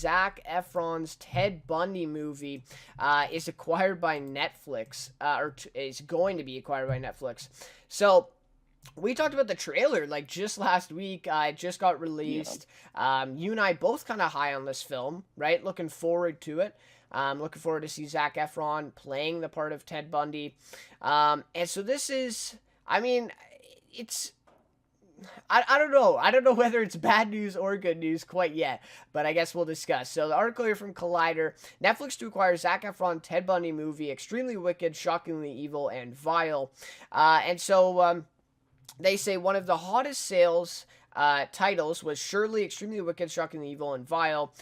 Zac Efron's Ted Bundy movie is acquired by Netflix, is going to be acquired by Netflix. So we talked about the trailer like just last week. It just got Yeah. released. You and I both kind of high on this film, right? Looking forward to it. Looking forward to see Zac Efron playing the part of Ted Bundy. And so this is, I mean, it's I don't know. I don't know whether it's bad news or good news quite yet, but I guess we'll discuss. So the article here from Collider: Netflix to acquire Zac Efron Ted Bundy movie, extremely wicked, shockingly evil, and vile. And so they say one of the hottest sales titles was surely extremely wicked, shockingly evil, and vile,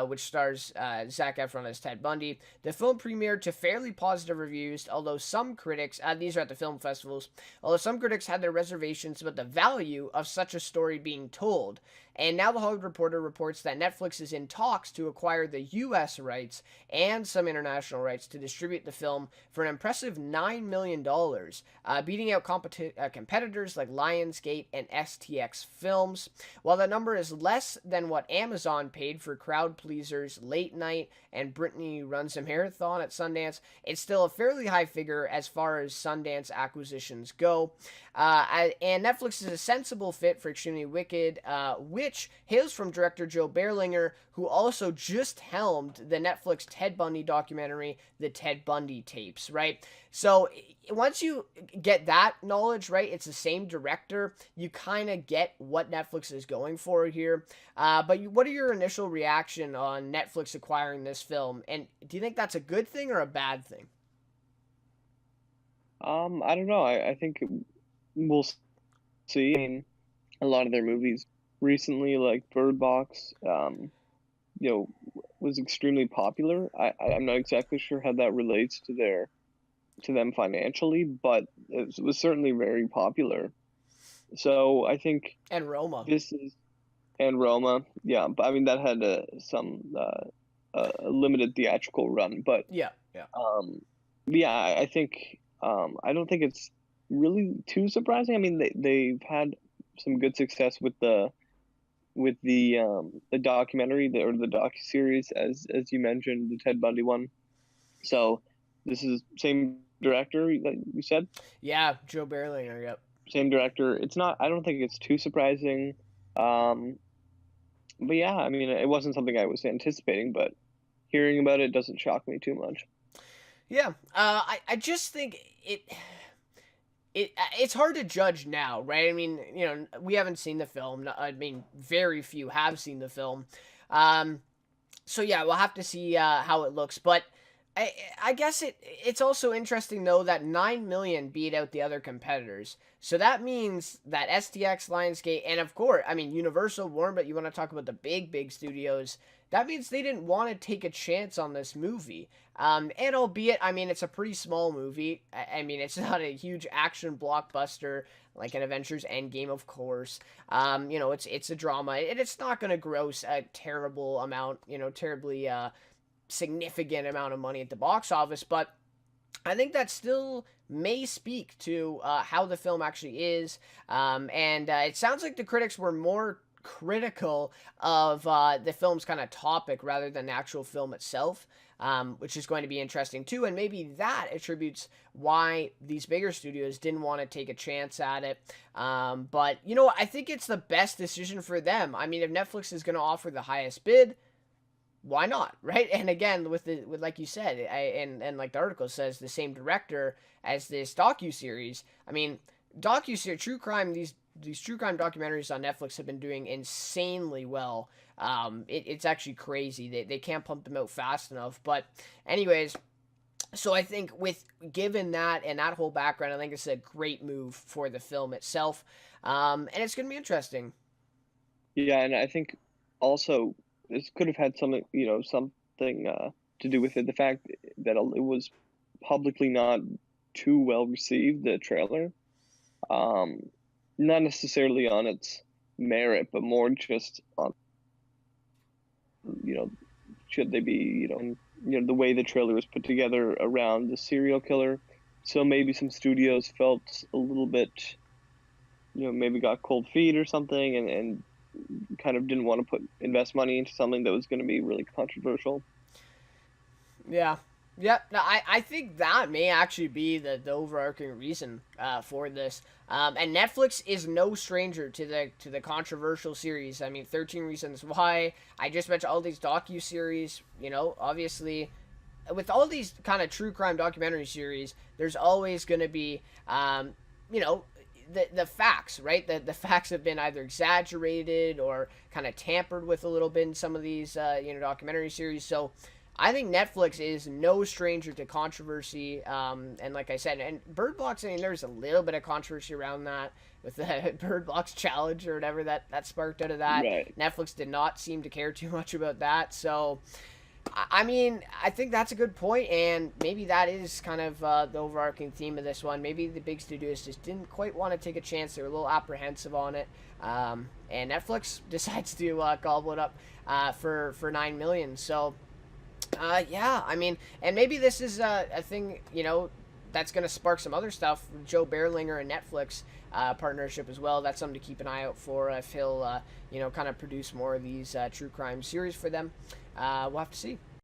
which stars Zac Efron as Ted Bundy. The film premiered to fairly positive reviews, although some critics, these are at the film festivals, although some critics had their reservations about the value of such a story being told. And now the Hollywood Reporter reports that Netflix is in talks to acquire the U.S. rights and some international rights to distribute the film for an impressive $9 million, beating out competitors like Lionsgate and STX Films. While the number is less than what Amazon paid for crowd pleasers Late Night and Brittany Runs a Marathon at Sundance, it's still a fairly high figure as far as Sundance acquisitions go. And Netflix is a sensible fit for Extremely Wicked, which hails from director Joe Berlinger, who also just helmed the Netflix Ted Bundy documentary, The Ted Bundy Tapes, right? So once you get that knowledge, right, it's the same director, you kind of get what Netflix is going for here. But what are your initial reaction on Netflix acquiring this film? And do you think that's a good thing or a bad thing? I don't know. I think we'll see. I mean, a lot of their movies recently, like Bird Box, you know, was extremely popular. I'm not exactly sure how that relates to them financially, but it was certainly very popular. So I think And Roma. this is and Roma, yeah, but I mean that had some a limited theatrical run, but Yeah, yeah. um, yeah, I think I don't think it's really too surprising. I mean they've had some good success with the documentary or the docu series as you mentioned, the Ted Bundy one. So this is same director that you said, Yeah, Joe Berlinger, yep. same director. It's not. I don't think it's too surprising. Um, but yeah, I mean, it wasn't something I was anticipating, but hearing about it doesn't shock me too much. Yeah, I just think it's hard to judge now, right? I mean, we haven't seen the film. I mean, very few have seen the film. Um, so yeah, we'll have to see how it looks. But I guess it's also interesting though that 9 million beat out the other competitors. So that means that STX, Lionsgate, and of course, I mean Universal, Warner. But you want to talk about the big studios? That means they didn't want to take a chance on this movie. And albeit, I mean, it's a pretty small movie. I mean, it's not a huge action blockbuster like an Avengers Endgame, of course. It's a drama, and it's not going to gross a terrible amount, terribly significant amount of money at the box office, but I think that still may speak to how the film actually is. And it sounds like the critics were more critical of the film's kind of topic rather than the actual film itself. Which is going to be interesting too, and maybe that attributes why these bigger studios didn't want to take a chance at it. But I think it's the best decision for them. I mean, if Netflix is going to offer the highest bid, why not, right? And again, with like you said, and like the article says, the same director as this docu series. I mean, docu series, true crime. These true crime documentaries on Netflix have been doing insanely well. It's actually crazy. They can't pump them out fast enough. But anyways, so I think with given that and that whole background, I think it's a great move for the film itself. And it's gonna be interesting. Yeah, and I think also this could have had something, something to do with it. The fact that it was publicly not too well received, the trailer, um, not necessarily on its merit, but more just on, you know, should they be, the way the trailer was put together around the serial killer. So maybe some studios felt a little bit, maybe got cold feet or something, and kind of didn't want to invest money into something that was going to be really controversial. Yeah. Yep. No, I think that may actually be the overarching reason for this. And Netflix is no stranger to the controversial series. I mean, 13 Reasons Why. I just mentioned all these docu-series. You know, obviously, with all these kind of true crime documentary series, there's always going to be, you know, the facts, right? The facts have been either exaggerated or kind of tampered with a little bit in some of these, documentary series. So I think Netflix is no stranger to controversy. And like I said, and Bird Box, I mean, there's a little bit of controversy around that with the Bird Box challenge or whatever that sparked out of that. Right. Netflix did not seem to care too much about that. So, I mean, I think that's a good point, and maybe that is kind of the overarching theme of this one. Maybe the big studios just didn't quite want to take a chance; they were a little apprehensive on it, and Netflix decides to gobble it up for 9 million. So, yeah, I mean, and maybe this is a thing, that's going to spark some other stuff. Joe Berlinger and Netflix partnership as well. That's something to keep an eye out for if he'll, kind of produce more of these true crime series for them. We'll have to see.